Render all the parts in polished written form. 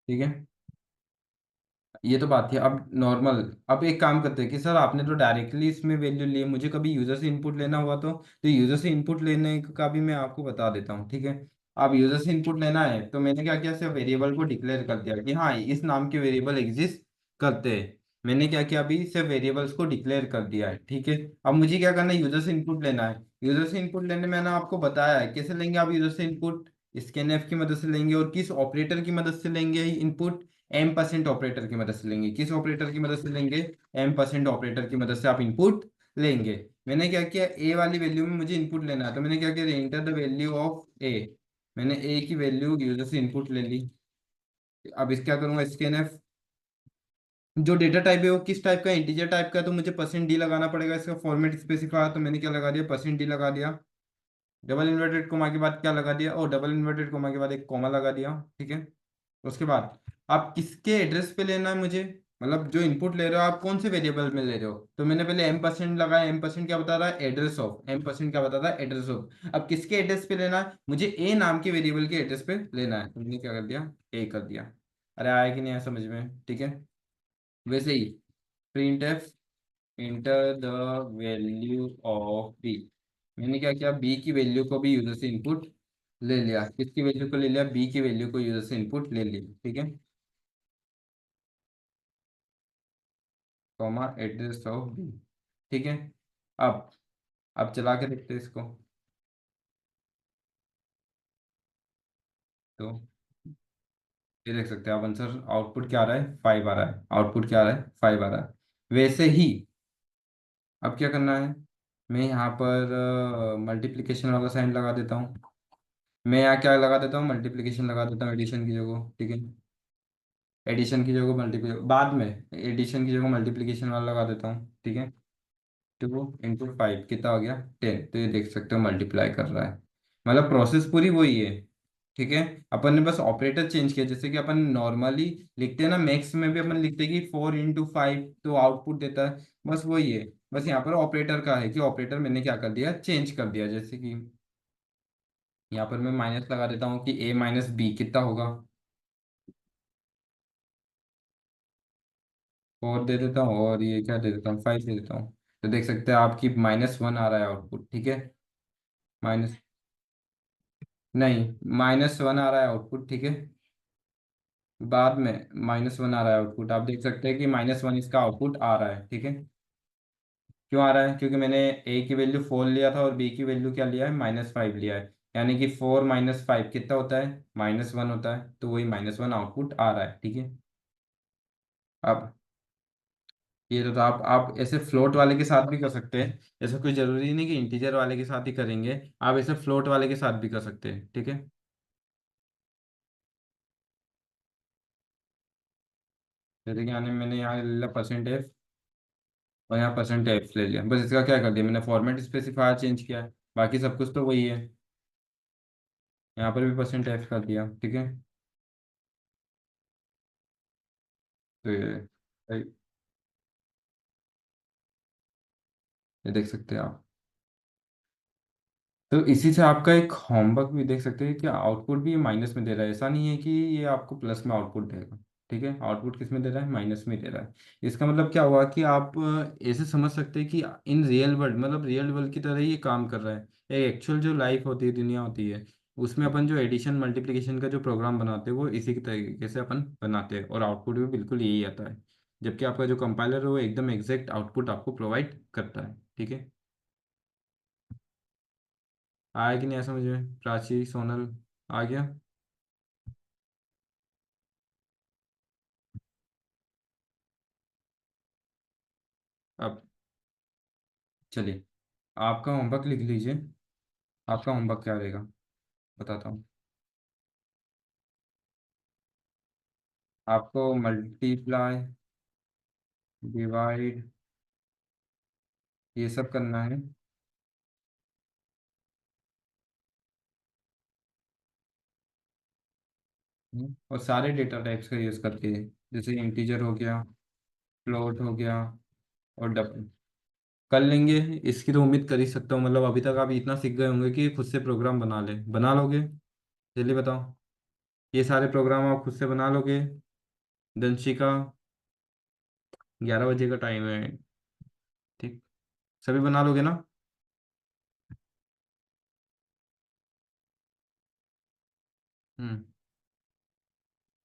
ठीक है, ये तो बात थी। अब नॉर्मल, अब एक काम करते हैं कि सर आपने तो डायरेक्टली इसमें वैल्यू ली है, मुझे कभी यूजर से इनपुट लेना हुआ तो यूजर से इनपुट लेने का भी मैं आपको बता देता हूँ। ठीक है, अब यूजर से इनपुट लेना है तो मैंने क्या किया, सिर्फ वेरिएबल को डिक्लेयर कर दिया कि हाँ इस नाम के वेरिएबल एग्जिस्ट करते हैं। मैंने क्या किया, अभी सिर्फ वेरिएबल्स को डिक्लेयर कर दिया है। ठीक है, अब मुझे क्या करना है, यूजर से इनपुट लेना है। यूजर से इनपुट लेने मैंने आपको बताया है कैसे लेंगे आप यूजर से इनपुट। स्कैनएफ की मदद से लेंगे, और किस ऑपरेटर की मदद से लेंगे इनपुट, एम परसेंट ऑपरेटर की मदद से लेंगे। किस ऑपरेटर की मदद से लेंगे, एम परसेंट ऑपरेटर की मदद से आप इनपुट लेंगे। मैंने क्या किया, ए वाली वैल्यू में मुझे इनपुट लेना है तो मैंने क्या किया, एंटर द वैल्यू ऑफ ए। मैंने ए की वैल्यू यूजर से इनपुट ले ली। अब इस क्या करूंगा, स्कैनएफ जो डेटा टाइप है वो किस टाइप का, इंटीजर टाइप का है, तो मुझे परसेंट डी लगाना पड़ेगा। इसका फॉर्मेट स्पेसिफायर तो मैंने क्या लगा दिया, परसेंट डी लगा दिया। डबल इन्वर्टेड कोमा के बाद क्या लगा दिया, और डबल इन्वर्टेड कोमा के बाद एक कोमा लगा दिया। ठीक है, उसके बाद आप किसके एड्रेस पे लेना है मुझे, मतलब जो इनपुट ले रहे हो आप कौन से वेरिएबल में ले रहे हो, तो मैंने पहले एम परसेंट लगाया। एम परसेंट क्या बता रहा है, एड्रेस ऑफ। एम परसेंट क्या बता रहा है, एड्रेस ऑफ। अब किसके एड्रेस पे लेना है मुझे, ए नाम के वेरिएबल के एड्रेस पे लेना है, तो मैंने क्या कर दिया, ए कर दिया। अरे आया कि नहीं आया समझ में। ठीक है, वैसे ही print F enter the value of B. मैंने क्या किया, बी की वैल्यू को भी यूजर से इनपुट ले लिया। किसकी वैल्यू को ले लिया, बी की वैल्यू को यूजर से इनपुट ले लिया। ठीक है, कॉमा एड्रेस ऑफ बी। ठीक है, अब अब चला के देखते हैं इसको। तो ये देख सकते हैं आप, आंसर आउटपुट क्या आ रहा है, 5 आ रहा है। आउटपुट क्या आ रहा है, 5 आ रहा है। वैसे ही अब क्या करना है, मैं यहाँ पर मल्टीप्लिकेशन वाला साइन लगा देता हूँ। मैं यहाँ क्या लगा देता हूँ, मल्टीप्लिकेशन लगा देता हूँ एडिशन की जगह। ठीक है, एडिशन की जगह मल्टीप्लिकेशन, बाद में एडिशन की जगह मल्टीप्लिकेशन वाला लगा देता हूँ। ठीक है, 2 × 5 कितना हो गया, 10। तो ये देख सकते हो मल्टीप्लाई कर रहा है, मतलब प्रोसेस पूरी वही है। ठीक है, अपन ने बस ऑपरेटर चेंज किया। जैसे कि अपन नॉर्मली लिखते हैं ना, मैक्स में भी अपन लिखते हैं कि 4 × 5 तो आउटपुट देता है, बस वही है। बस यहाँ पर ऑपरेटर का है कि ऑपरेटर मैंने क्या कर दिया, चेंज कर दिया। जैसे कि यहाँ पर मैं माइनस लगा देता हूँ कि a माइनस बी कितना होगा, 4 दे देता हूँ, और ये क्या दे देता हूँ, 5 दे देता हूँ। तो देख सकते हैं आपकी -1 आ रहा है आउटपुट। ठीक है, माइनस, नहीं, -1 आ रहा है आउटपुट। ठीक है, बाद में -1 आ रहा है आउटपुट। आप देख सकते हैं कि -1 इसका आउटपुट आ रहा है। ठीक है, क्यों आ रहा है, क्योंकि मैंने ए की वैल्यू 4 लिया था और बी की वैल्यू क्या लिया है, -5 लिया है। यानी कि 4 - 5 कितना होता है, -1 होता है। तो वही -1 आउटपुट आ रहा है। ठीक है, अब ये तो आप ऐसे फ्लोट वाले के साथ भी कर सकते हैं। ऐसा कोई जरूरी नहीं कि इंटीजर वाले के साथ ही करेंगे, आप ऐसे फ्लोट वाले के साथ भी कर सकते हैं। ठीक है, जैसे कि मैंने यहाँ ले लिया %f, और यहाँ %f ले लिया। बस इसका क्या कर दिया, मैंने फॉर्मेट स्पेसिफायर चेंज किया है, बाकी सब कुछ तो वही है। यहाँ पर भी %f कर दिया। ठीक है, तो ये देख सकते हैं आप। तो इसी से आपका एक होमवर्क भी देख सकते हैं कि आउटपुट भी माइनस में दे रहा है, ऐसा नहीं है कि ये आपको प्लस में आउटपुट देगा। ठीक है, आउटपुट किस में दे रहा है, माइनस में दे रहा है। इसका मतलब क्या हुआ कि आप ऐसे समझ सकते हैं कि इन रियल वर्ल्ड, मतलब रियल वर्ल्ड की तरह ही ये काम कर रहा है। एक एक्चुअल जो लाइफ होती है, दुनिया होती है, उसमें अपन जो एडिशन मल्टीप्लिकेशन का जो प्रोग्राम बनाते हैं वो इसी के तरीके से अपन बनाते हैं, और आउटपुट भी बिल्कुल यही आता है। जबकि आपका जो कंपाइलर है वो एकदम एग्जैक्ट आउटपुट आपको प्रोवाइड करता है। ठीक है, आया कि नहीं ऐसा, मुझे प्राची सोनल आ गया। अब चलिए, आपका होमवर्क लिख लीजिए। आपका होमवर्क क्या रहेगा, बताता हूँ। आपको मल्टीप्लाई, डिवाइड, ये सब करना है। और सारे डेटा टाइप्स का यूज़ करके, जैसे इंटीजर हो गया, फ्लोट हो गया, और डबल कर लेंगे। इसकी तो उम्मीद कर ही सकता हूँ, मतलब अभी तक आप इतना सीख गए होंगे कि खुद से प्रोग्राम बना लोगे। जल्दी बताओ। ये सारे प्रोग्राम आप खुद से बना लोगे? दंशिका, 11 बजे का टाइम है। ठीक, सभी बना लोगे ना? हम्म।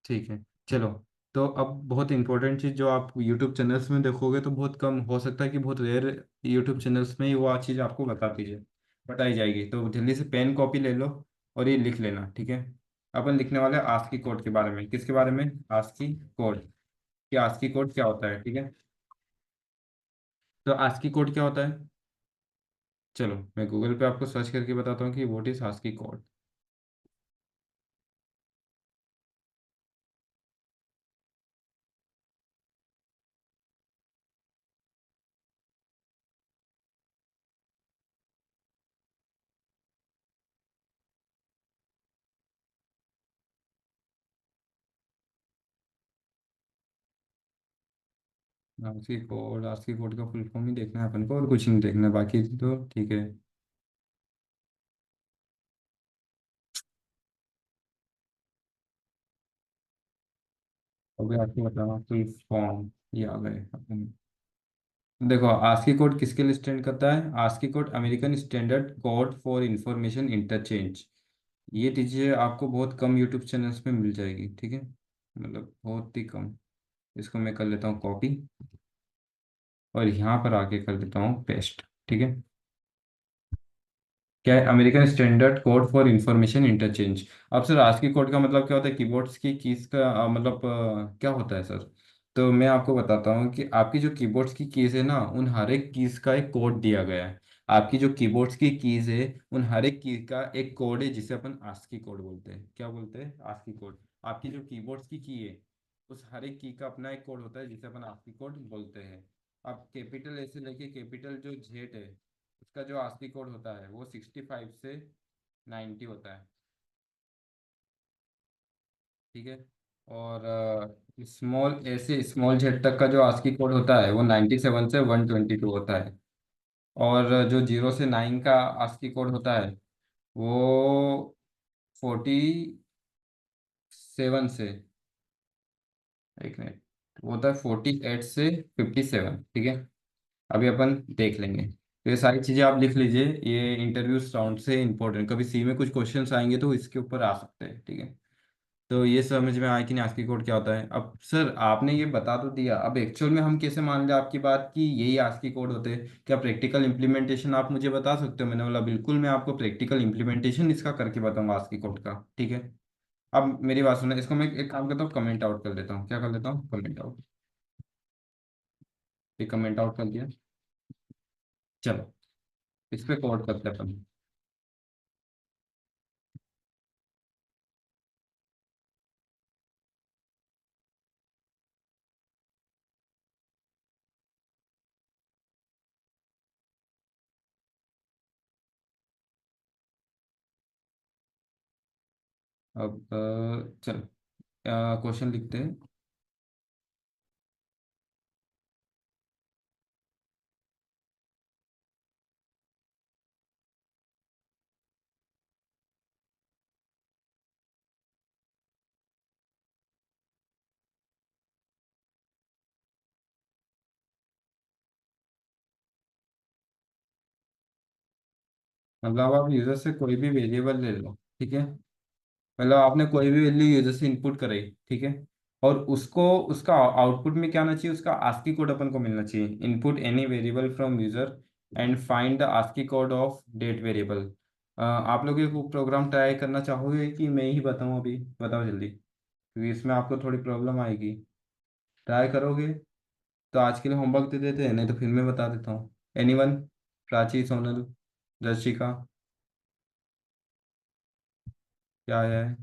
ठीक है, चलो। तो अब बहुत इंपॉर्टेंट चीज़ जो आप यूट्यूब चैनल्स में देखोगे तो बहुत कम हो सकता है कि बहुत रेयर यूट्यूब चैनल्स में ही वो चीज़ आपको बताई जाएगी। तो जल्दी से पेन कॉपी ले लो और ये लिख लेना, ठीक है? अपन लिखने वाले आस्की कोड के बारे में। किसके बारे में? ASCII code. कि आस्की कोड क्या होता है, ठीक है? तो आस्की कोड क्या होता है? चलो मैं गूगल पे आपको सर्च करके बताता हूँ कि what is ASCII code. ASCII code का फुल फॉर्म ही देखना है अपन को, और कुछ नहीं देखना, बाकी तो ठीक है। अभी आपको बताना फुल फॉर्म, ये आ गए अपन। देखो, आस्की कोड किसके लिए स्टैंड करता है? ASCII code American standard code for information interchange. ये चीज़ें आपको बहुत कम यूट्यूब चैनल्स में मिल जाएगी, ठीक है? मतलब बहुत ही कम। इसको मैं कर लेता हूँ कॉपी, और यहाँ पर आके कर देता हूँ पेस्ट, ठीक है? क्या है? American standard code for information interchange. अब सर, आस्की कोड का मतलब क्या होता है? कीबोर्ड्स की कीज का मतलब क्या होता है सर? तो मैं आपको बताता हूँ कि आपकी जो कीबोर्ड्स की कीज है ना, उन हर एक कीज का एक कोड दिया गया है। आपकी जो कीबोर्ड्स की कीज है, उन हर एक कीज का एक कोड है जिसे अपन आस्की कोड बोलते हैं। क्या बोलते हैं? ASCII code. आपकी जो कीबोर्ड्स की है, उस हर एक की का अपना एक कोड होता है जिसे अपन आस्की कोड बोलते हैं। अब कैपिटल ए से लेके कैपिटल जो जेड है, उसका जो आस्की कोड होता है वो 65 से 90 होता है, ठीक है? और स्मॉल ए से स्मॉल जेड तक का जो आस्की कोड होता है वो 97 से 122 होता है। और जो 0 से 9 का आस्की कोड होता है वो 47 से, एक मिनट, वो होता है 48 से 57, ठीक है? अभी अपन देख लेंगे। तो ये सारी चीज़ें आप लिख लीजिए, ये इंटरव्यू राउंड से इंपॉर्टेंट, कभी सी में कुछ क्वेश्चंस आएंगे तो इसके ऊपर आ सकते हैं, ठीक है? तो ये समझ में आया कि नहीं आस्की कोड क्या होता है? अब सर आपने ये बता तो दिया, अब एक्चुअल में हम कैसे मान लें आपकी बात कि यही आस्की कोड होते हैं? क्या प्रैक्टिकल इंप्लीमेंटेशन आप मुझे बता सकते हो? मैंने बोला बिल्कुल, मैं आपको प्रैक्टिकल इंप्लीमेंटेशन इसका करके बताऊंगा आस्की कोड का, ठीक है? अब मेरी बात सुनो, इसको मैं एक काम करता हूँ, कमेंट आउट कर देता हूँ। क्या कर लेता हूँ? Comment out. ये कमेंट आउट कर दिया। चलो, इस पे कोड करते हैं अपन। अब चलो, क्वेश्चन लिखते हैं। मतलब आप यूजर से कोई भी वेरिएबल ले लो, ठीक है? मतलब आपने कोई भी वैल्यू यूजर से इनपुट कराई, ठीक है? और उसको, उसका आउटपुट में क्या आना चाहिए? उसका आस्की कोड अपन को मिलना चाहिए। Input any variable from user and find the ASCII code of that variable. आप लोग ये प्रोग्राम ट्राई करना चाहोगे कि मैं ही बताऊं? अभी बताओ जल्दी, क्योंकि इसमें आपको थोड़ी प्रॉब्लम आएगी। ट्राई करोगे? तो आज के लिए होमवर्क दे देते हैं, नहीं तो फिर मैं बता देता हूँ। एनीवन? प्राची, सोनल, दर्शिका, क्या आया है?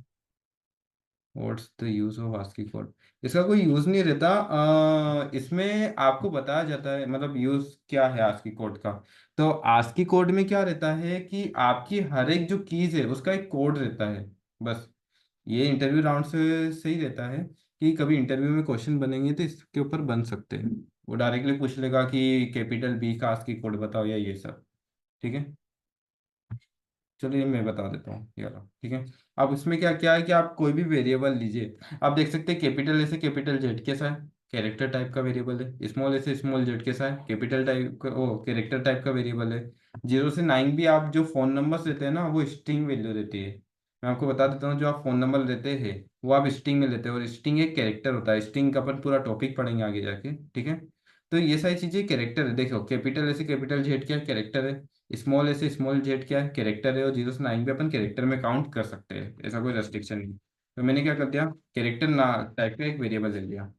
What's the use of ASCII code? इसका कोई यूज नहीं रहता। इसमें आपको बताया जाता है मतलब यूज क्या है आस्की कोड का। तो आस्की कोड में क्या रहता है कि आपकी हर एक जो कीज है उसका एक कोड रहता है, बस। ये इंटरव्यू राउंड से ही रहता है कि कभी इंटरव्यू में क्वेश्चन बनेंगे तो इसके ऊपर बन सकते हैं। वो डायरेक्टली पूछ लेगा कि कैपिटल बी का आस्की कोड बताओ, या ये सब, ठीक है? चलिए मैं बता देता हूँ, ये वाला, ठीक है? अब उसमें क्या क्या है कि आप कोई भी वेरिएबल लीजिए, आप देख सकते हैं कैपिटल ए से कैपिटल जेड कैसा है, कैरेक्टर टाइप का वेरिएबल है। स्मॉल ए से स्मॉल जेड कैसा है, कैपिटल टाइप का, ओ कैरेक्टर टाइप का वेरिएबल है। 0 से 9 भी आप जो फोन नंबर देते हैं ना, वो स्ट्रिंग वैल्यू देती है। मैं आपको बता देता हूँ, जो आप फोन नंबर लेते हैं वो आप स्ट्रिंग में लेते हैं, और स्ट्रिंग एक कैरेक्टर होता है। स्ट्रिंग का अपन पूरा टॉपिक पढ़ेंगे आगे जाके, ठीक है। तो ये सारी चीजें कैरेक्टर है। देखो कैपिटल ए से कैपिटल जेड क्या कैरेक्टर है, स्मॉल ए से स्मॉल जेड क्या है कैरेक्टर है, और 0 से 9 भी अपन कैरेक्टर में काउंट कर सकते हैं, ऐसा कोई रेस्ट्रिक्शन नहीं। तो मैंने क्या कर दिया, कैरेक्टर ना टाइप का एक वेरिएबल ले लिया।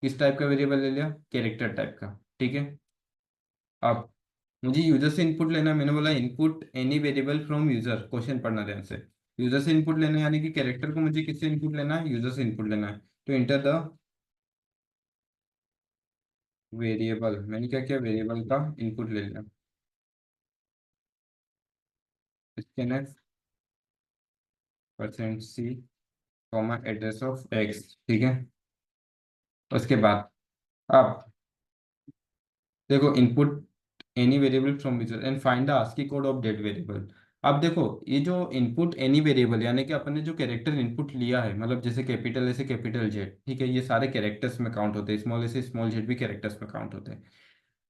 किस टाइप का वेरिएबल ले लिया, कैरेक्टर टाइप का, ठीक है। अब मुझे यूजर से इनपुट लेना है, मैंने बोला input any variable from user, question पढ़ना ध्यान से। यूजर से इनपुट लेना है, यानी कि कैरेक्टर को मुझे किससे इनपुट लेना है, यूजर से इनपुट लेना है। तो इंटर द वेरिएबल, मैंने क्या किया, वेरिएबल का इनपुट ले लिया। इसके next %c, address of x, ठीक है। उसके बाद अब देखो input any variable from user and find the ASCII code of that variable. अब देखो ये जो इनपुट एनी वेरिएबल, यानी कि अपन ने जो कैरेक्टर इनपुट लिया है, मतलब जैसे कैपिटल ए से कैपिटल जेड, ठीक है, ये सारे कैरेक्टर्स में काउंट होते हैं, स्मॉल ए से स्मॉल जेड भी कैरेक्टर्स में काउंट होते हैं।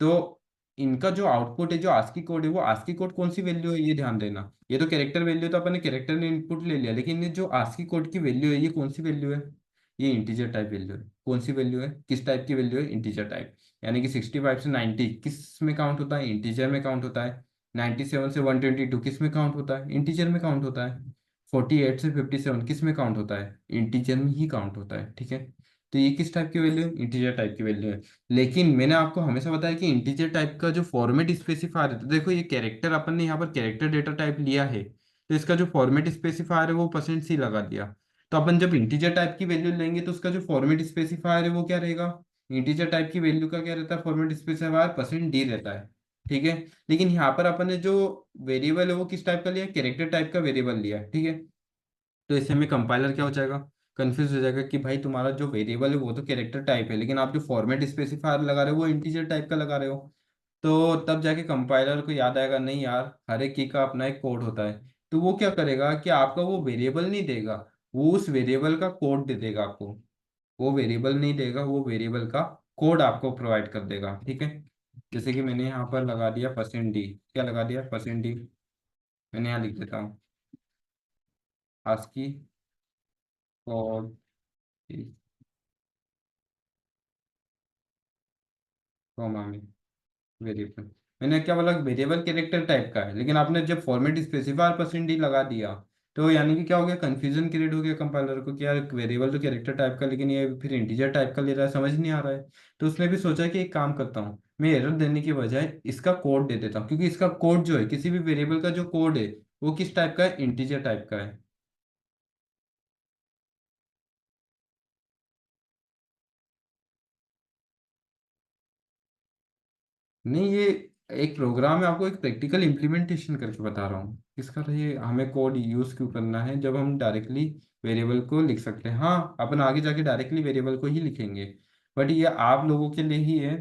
तो इनका जो आउटपुट है, जो आस्की कोड है, वो आस्की कोड कौन सी वैल्यू है ये ध्यान देना। ये तो कैरेक्टर वैल्यू, तो अपन ने कैरेक्टर ने इनपुट ले लिया, लेकिन ये जो आस्की कोड की वैल्यू है, ये कौन सी वैल्यू है, ये इंटीजर टाइप वैल्यू है। कौन सी वैल्यू है, किस टाइप की वैल्यू है, इंटीजर टाइप। यानी कि 65 से 90 किस में काउंट होता है, इंटीजर में काउंट होता है। 97 से 122 किस में काउंट होता है, इंटीजर में काउंट होता है। 48 से 57 किस में काउंट होता है, इंटीजर में ही काउंट होता है, ठीक है। तो ये किस टाइप की वैल्यू है, इंटीजर टाइप की वैल्यू है। लेकिन मैंने आपको हमेशा बताया कि इंटीजर टाइप का जो फॉर्मेट स्पेसिफायर है, तो देखो ये कैरेक्टर, अपन ने यहाँ पर कैरेक्टर डेटा टाइप लिया है, तो इसका जो फॉर्मेट स्पेसिफायर है वो %c लगा दिया। तो अपन जब इंटीजर टाइप की वैल्यू लेंगे, तो उसका जो फॉर्मेट स्पेसिफायर है वो क्या रहेगा, इंटीजर टाइप की वैल्यू का क्या रहता है, फॉर्मेट स्पेसिफायर %d रहता है, ठीक है। लेकिन यहाँ पर अपन ने जो वेरिएबल है वो किस टाइप का लिया, कैरेक्टर टाइप का वेरिएबल लिया, ठीक है। तो इससे में कंपाइलर क्या हो जाएगा, कंफ्यूज हो जाएगा कि भाई तुम्हारा जो वेरिएबल है वो तो कैरेक्टर टाइप है, लेकिन आप जो फॉर्मेट स्पेसिफायर लगा रहे हो वो इंटीजर टाइप का लगा रहे हो। तो तब जाके कंपाइलर को याद आएगा, नहीं यार हर एक की का अपना एक कोड होता है। तो वो क्या करेगा कि आपका वो वेरिएबल नहीं देगा, वो उस वेरिएबल का कोड दे देगा आपको। वो वेरिएबल नहीं देगा, वो वेरिएबल का कोड आपको प्रोवाइड कर देगा, ठीक है। जैसे कि मैंने यहाँ पर लगा दिया %d, क्या लगा दिया, %d। मैंने यहाँ लिख देता हूँ आस्की कोड कॉमा में वेरिएबल। मैंने क्या बोला, वेरिएबल कैरेक्टर टाइप का है, लेकिन आपने जब फॉर्मेट स्पेसिफायर %d लगा दिया, तो यानी कि क्या हो गया, कंफ्यूजन क्रिएट हो गया कंपाइलर को कि यार वेरिएबल तो कैरेक्टर टाइप का, लेकिन ये फिर इंटीजर टाइप का ले रहा है, समझ नहीं आ रहा है। तो उसने भी सोचा कि एक काम करता हूँ, मैं एरर देने की बजाय इसका कोड दे देता हूँ, क्योंकि इसका कोड जो है, किसी भी वेरिएबल का जो कोड है वो किस टाइप का है, इंटीजर टाइप का है। नहीं, ये एक प्रोग्राम है, आपको एक प्रैक्टिकल इम्प्लीमेंटेशन करके बता रहा हूँ किसका, तो ये हमें कोड यूज क्यों करना है जब हम डायरेक्टली वेरिएबल को लिख सकते हैं। हाँ अपन आगे जाके डायरेक्टली वेरिएबल को ही लिखेंगे, बट ये आप लोगों के लिए ही है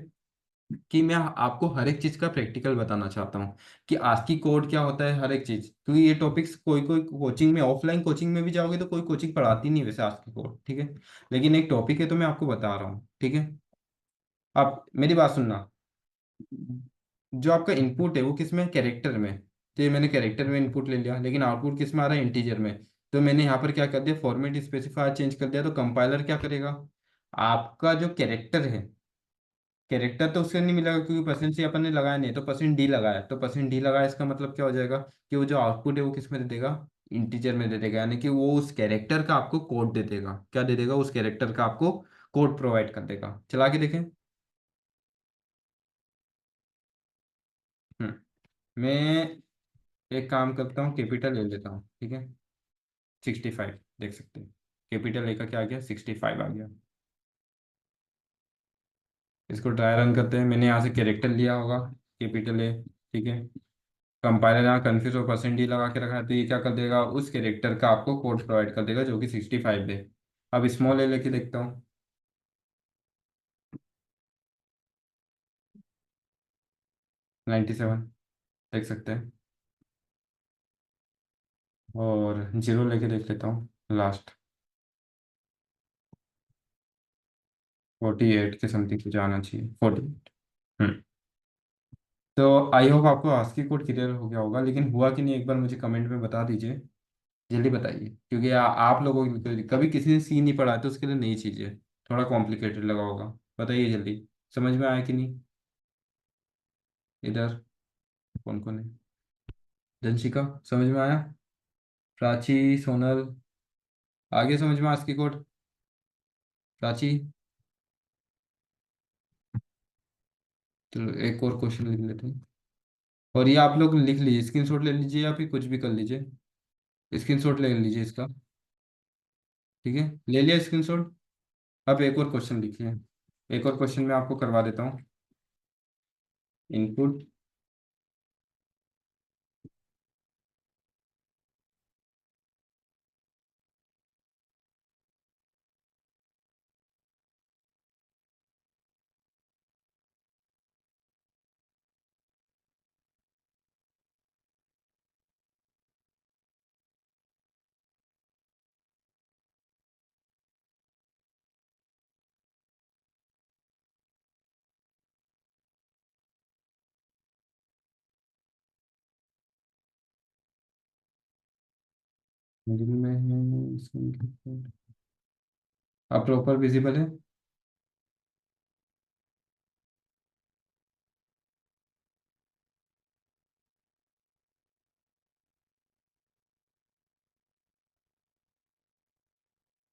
कि मैं आपको हर एक चीज का प्रैक्टिकल बताना चाहता हूँ कि आस्की कोड क्या होता है, हर एक चीज, क्योंकि ये टॉपिक्स कोई कोई कोचिंग में, ऑफलाइन कोचिंग में भी जाओगे तो कोई कोचिंग पढ़ाती नहीं है वैसे आस्की कोड, ठीक है। लेकिन एक टॉपिक है तो मैं आपको बता रहा हूँ, ठीक है। आप मेरी बात सुनना, जो आपका इनपुट है वो किस में, कैरेक्टर में। तो ये मैंने कैरेक्टर में इनपुट ले लिया, लेकिन आउटपुट किस में आ रहा है, इंटीजर में। तो मैंने यहाँ पर क्या कर दिया, फॉर्मेट स्पेसिफायर चेंज कर दिया। तो कंपाइलर क्या करेगा, आपका जो कैरेक्टर है, कैरेक्टर तो उससे नहीं मिलेगा क्योंकि % से अपन ने लगाया नहीं, तो %d लगाया, तो %d लगाया, इसका मतलब क्या हो जाएगा कि वो जो आउटपुट है वो किस में दे देगा, इंटीजर में दे देगा। यानी कि वो उस कैरेक्टर का आपको कोड दे देगा, क्या दे देगा, उस कैरेक्टर का आपको कोड प्रोवाइड कर देगा। चला के देखें। मैं एक काम करता हूँ, कैपिटल ले लेता हूँ, ठीक है। 65 देख सकते हैं, कैपिटल ए का क्या आ गया, 65 आ गया। इसको ट्राई रन करते हैं, मैंने यहाँ से कैरेक्टर लिया होगा, कैपिटल ए, ठीक है। कंपाइलर यहाँ कन्फ्यूज और % ही लगा के रखा है, तो ये क्या कर देगा, उस कैरेक्टर का आपको कोड प्रोवाइड कर देगा जो कि 65 है। अब स्मॉल ए लेके देखता हूँ, 97 देख सकते हैं। और जीरो लेके देख लेता हूँ लास्ट। 48 के समथिंग कुछ आना चाहिए, 48। हम्म। तो आई होप आपको आस्की कोड क्लियर हो गया होगा, लेकिन हुआ कि नहीं एक बार मुझे कमेंट में बता दीजिए। जल्दी बताइए, क्योंकि आप लोगों की कभी किसी ने सी नहीं पढ़ा तो उसके लिए नई चीज़ है, थोड़ा कॉम्प्लिकेटेड लगा होगा। बताइए जल्दी, समझ में आया कि नहीं? इधर कौन कौन है? दंशिका, समझ में आया? प्राची, सोनल, आगे समझ में आस्की कोड? प्राची, चलो एक और क्वेश्चन लिख लेते हैं। और ये आप लोग लिख लीजिए, स्क्रीनशॉट ले लीजिए या फिर कुछ भी कर लीजिए। स्क्रीनशॉट ले लीजिए इसका। ठीक है, ले लिया स्क्रीनशॉट। अब एक और क्वेश्चन लिखिए। एक और क्वेश्चन मैं आपको करवा देता हूँ। इनपुट, मिडिल में है अब प्रॉपर विजिबल है?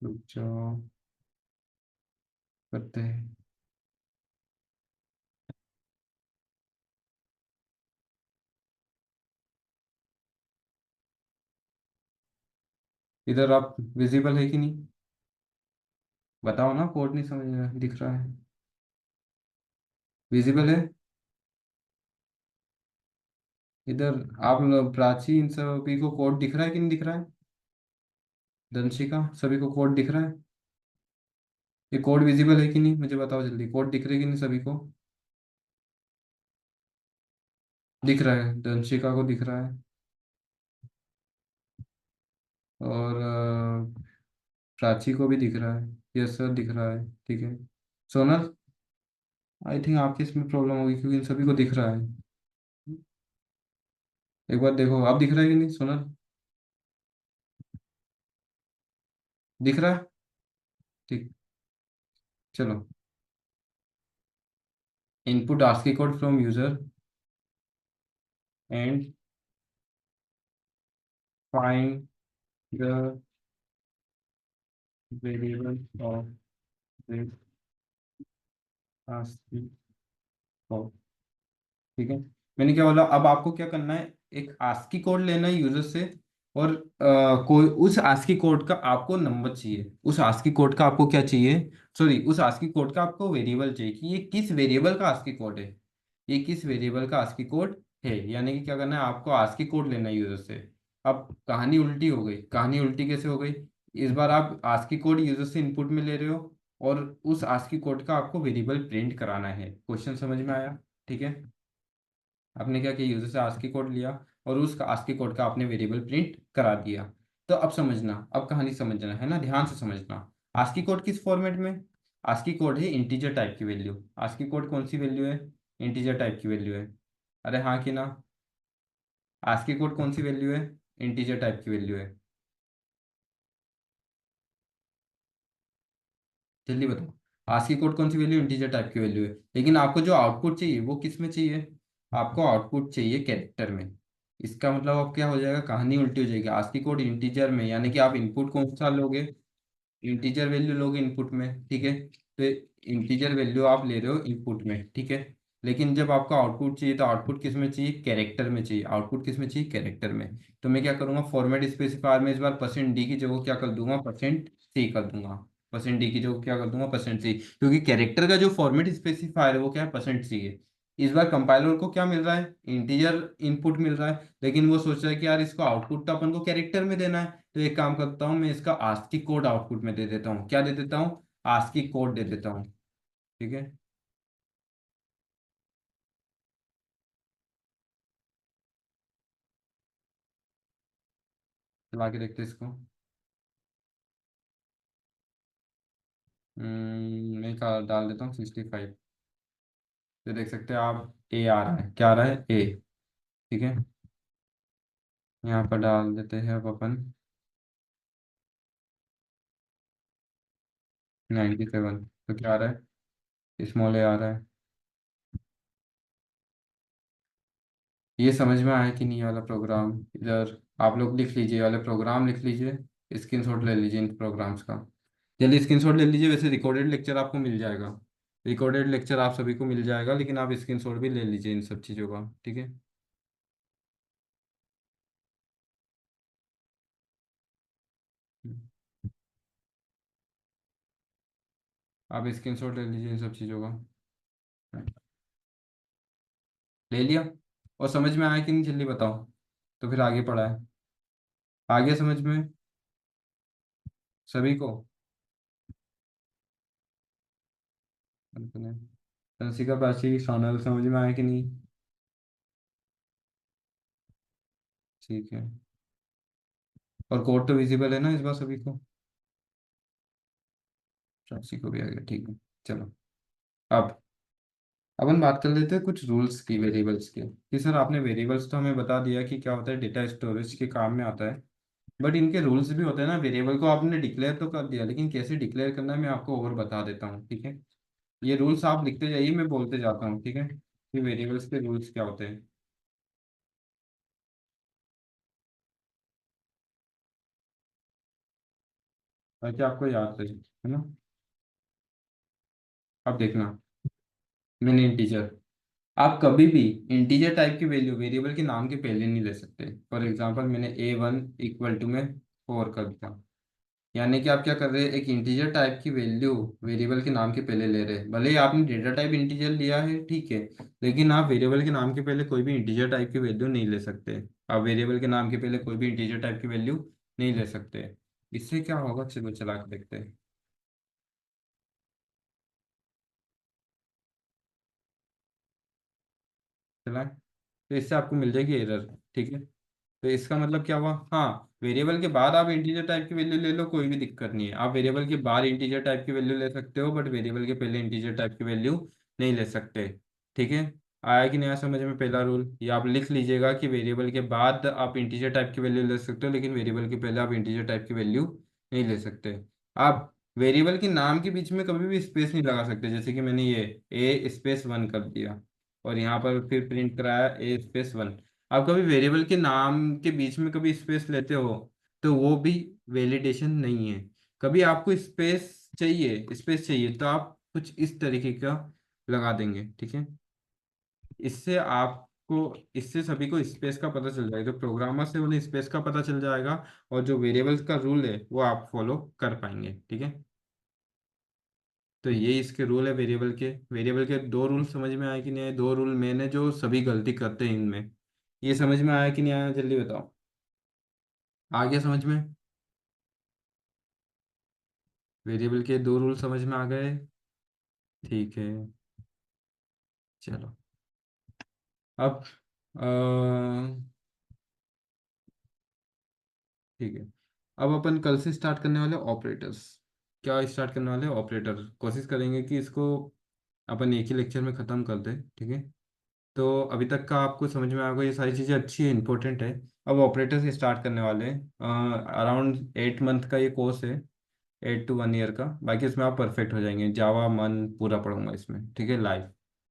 रुक जाओ, करते हैं। इधर आप विजिबल है कि नहीं? बताओ ना, कोड नहीं समझ में दिख रहा है? विजिबल है? इधर आप लोग प्राची, इन सभी को कोड दिख रहा है कि नहीं दिख रहा है? दंशिका, सभी को कोड दिख रहा है? ये कोड विजिबल है कि नहीं मुझे बताओ जल्दी, कोड दिख रहे कि नहीं सभी को? दिख रहा है, दंशिका को दिख रहा है। और प्राची को भी दिख रहा है। यस सर, दिख रहा है, ठीक है। सोनल, आई थिंक आपकी इसमें प्रॉब्लम होगी क्योंकि इन सभी को दिख रहा है। एक बार देखो, आप दिख रहा है कि नहीं सोनल? दिख रहा है? ठीक। चलो, input ASCII code from user and find the variable of this ASCII code. ठीक है, मैंने क्या बोला, अब आपको क्या करना है, एक आस्की कोड लेना है यूजर से। और कोई उस आस्की कोड का आपको नंबर चाहिए, उस आस्की कोड का आपको क्या चाहिए, सॉरी, उस आस्की कोड का आपको वेरिएबल चाहिए कि ये किस वेरिएबल का आस्की कोड है। ये किस वेरिएबल का आस्की कोड है, यानी कि क्या करना है, आपको आस्की कोड लेना है यूजर से। अब कहानी उल्टी हो गई। कहानी उल्टी कैसे हो गई? इस बार आप आस्की कोड यूजर से इनपुट में ले रहे हो, और उस आस्की कोड का आपको वेरिएबल प्रिंट कराना है। क्वेश्चन समझ में आया? ठीक है। आपने क्या किया, यूजर से आस्की कोड लिया, और उस आस्की कोड का आपने वेरिएबल प्रिंट करा दिया। तो अब समझना, अब कहानी समझना है ना, ध्यान से समझना। आस्की कोड किस फॉर्मेट में? आस्की कोड है इंटीजर टाइप की वैल्यू। आस्की कोड कौन सी वैल्यू है? इंटीजर टाइप की वैल्यू है। अरे हाँ कि ना? आस्की कोड कौन सी वैल्यू है? इंटीजर टाइप की वैल्यू है। जल्दी बताओ। आस्की कोड कौन सी वैल्यू? इंटीजर टाइप की वैल्यू है। लेकिन आपको जो आउटपुट चाहिए वो किस में चाहिए? आपको आउटपुट चाहिए कैरेक्टर में। इसका मतलब अब क्या हो जाएगा, कहानी उल्टी हो जाएगी। आस्की कोड इंटीजर में, यानी कि आप इनपुट कौन सा लोगे? इंटीजर वैल्यू लोगे इनपुट में, ठीक है। तो इंटीजर वैल्यू आप ले रहे हो इनपुट में, ठीक है। लेकिन जब आपको आउटपुट चाहिए तो आउटपुट किस में चाहिए? कैरेक्टर में चाहिए। आउटपुट किस में चाहिए? कैरेक्टर में। तो मैं क्या करूंगा, फॉर्मेट स्पेसिफायर में इस बार परसेंट डी की जगह क्या कर दूंगा, परसेंट सी कर दूंगा। परसेंट डी की जगह क्या कर दूंगा, परसेंट सी, क्योंकि कैरेक्टर का जो फॉर्मेट स्पेसिफायर है वो क्या है, परसेंट सी है। इस बार कंपाइलर को क्या मिल रहा है, इंटीजर इनपुट मिल रहा है, लेकिन वो सोच रहा है कि यार इसको आउटपुट तो अपन को कैरेक्टर में देना है। तो एक काम करता हूँ, मैं इसका आस्की कोड आउटपुट में दे देता हूँ। क्या दे देता हूँ? आस्की कोड दे देता हूँ। ठीक है। चला के देखते हैं इसको। मैं डाल देता हूँ 65। तो देख सकते हैं आप, ए आ रहा है, क्या आ रहा है, ए। ठीक है, यहाँ पर डाल देते हैं अब अपन 97। तो क्या आ रहा है, स्मॉल ए आ रहा है। ये समझ में आया कि नहीं, ये वाला प्रोग्राम इधर आप लोग लिख लीजिए, ये वाले प्रोग्राम लिख लीजिए, स्क्रीनशॉट ले लीजिए इन प्रोग्राम्स का। जल्दी स्क्रीनशॉट ले लीजिए, वैसे रिकॉर्डेड लेक्चर आपको मिल जाएगा। रिकॉर्डेड लेक्चर आप सभी को मिल जाएगा, लेकिन आप स्क्रीनशॉट भी ले लीजिए इन सब चीज़ों का, ठीक है। आप स्क्रीनशॉट ले लीजिए इन सब चीज़ों का। ले लिया? और समझ में आया कि नहीं, जल्दी बताओ। तो फिर आगे पढ़ा है, आगे समझ में सभी को। तंसिका प्राची सोनल, समझ में आया कि नहीं? ठीक है। और कोड तो विजिबल है ना इस बार सभी को? प्राची को भी आ गया, ठीक है। चलो, अब अपन बात कर लेते हैं कुछ रूल्स की, वेरिएबल्स के, कि सर आपने वेरिएबल्स तो हमें बता दिया कि क्या होता है, डेटा स्टोरेज के काम में आता है। बट इनके रूल्स भी होते हैं ना। वेरिएबल को आपने डिक्लेयर तो कर दिया, लेकिन कैसे डिक्लेयर करना है मैं आपको और बता देता हूँ, ठीक है। ये रूल्स आप लिखते जाइए, मैं बोलते जाता हूँ, ठीक है, कि वेरिएबल्स के रूल्स क्या होते हैं, ताकि आपको याद रहे, है ना। अब देखना, मैंने इंटीजर, आप कभी भी इंटीजर टाइप की वैल्यू वेरिएबल के नाम के पहले नहीं ले सकते। फॉर एग्जांपल मैंने A1 इक्वल टू में 4 कर दिया, यानी कि आप क्या कर रहे हैं, एक इंटीजर टाइप की वैल्यू वेरिएबल के नाम के पहले ले रहे हैं। भले ही आपने डेटा टाइप इंटीजर लिया है, ठीक है, लेकिन आप वेरिएबल के नाम के पहले कोई भी इंटीजर टाइप की वैल्यू नहीं ले सकते। आप वेरिएबल के नाम के पहले कोई भी इंटीजर टाइप की वैल्यू नहीं ले सकते। इससे क्या होगा, चलो चला के देखते हैं। चला, तो इससे आपको मिल जाएगी एरर, ठीक है। तो इसका मतलब क्या हुआ, हाँ, वेरिएबल के बाद आप इंटीजर टाइप की वैल्यू ले लो, कोई भी दिक्कत नहीं है। आप वेरिएबल के बाद इंटीजर टाइप की वैल्यू ले सकते हो, बट वेरिएबल के पहले इंटीजर टाइप की वैल्यू नहीं ले सकते, ठीक है। आया कि नहीं आया समझ में पहला रूल? ये आप लिख लीजिएगा कि वेरिएबल के बाद आप इंटीजर टाइप की वैल्यू ले सकते हो, लेकिन वेरिएबल के पहले आप इंटीजर टाइप की वैल्यू नहीं ले सकते। आप वेरिएबल के नाम के बीच में कभी भी स्पेस नहीं लगा सकते, जैसे कि मैंने ये A स्पेस 1 कर दिया, और यहाँ पर फिर प्रिंट कराया A स्पेस 1। आप कभी वेरिएबल के नाम के बीच में कभी स्पेस लेते हो, तो वो भी वैलिडेशन नहीं है। कभी आपको स्पेस चाहिए तो आप कुछ इस तरीके का लगा देंगे, ठीक है। इससे आपको, इससे सभी को स्पेस का पता चल जाएगा, जो प्रोग्रामर से उन्हें स्पेस का पता चल जाएगा, और जो वेरिएबल्स का रूल है वो आप फॉलो कर पाएंगे, ठीक है। तो ये इसके रूल है वेरिएबल के दो रूल समझ में आए कि नहीं आए? दो रूल मैंने जो सभी गलती करते हैं इनमें, ये समझ में आया कि नहीं आया, जल्दी बताओ। आ गया समझ में? वेरिएबल के दो रूल समझ में आ गए, ठीक है। चलो, अब अ, ठीक है, अब अपन कल से स्टार्ट करने वाले ऑपरेटर्स। क्या स्टार्ट करने वाले ऑपरेटर, कोशिश करेंगे कि इसको अपन एक ही लेक्चर में ख़त्म कर दें, ठीक है। तो अभी तक का आपको समझ में आ गया, ये सारी चीज़ें अच्छी है, इंपॉर्टेंट है। अब ऑपरेटर्स स्टार्ट करने वाले हैं, अराउंड 8 मंथ का ये कोर्स है, 8 to 1 ईयर का। बाकी इसमें आप परफेक्ट हो जाएंगे, जावा मन पूरा पढ़ूंगा इसमें, ठीक है, लाइव।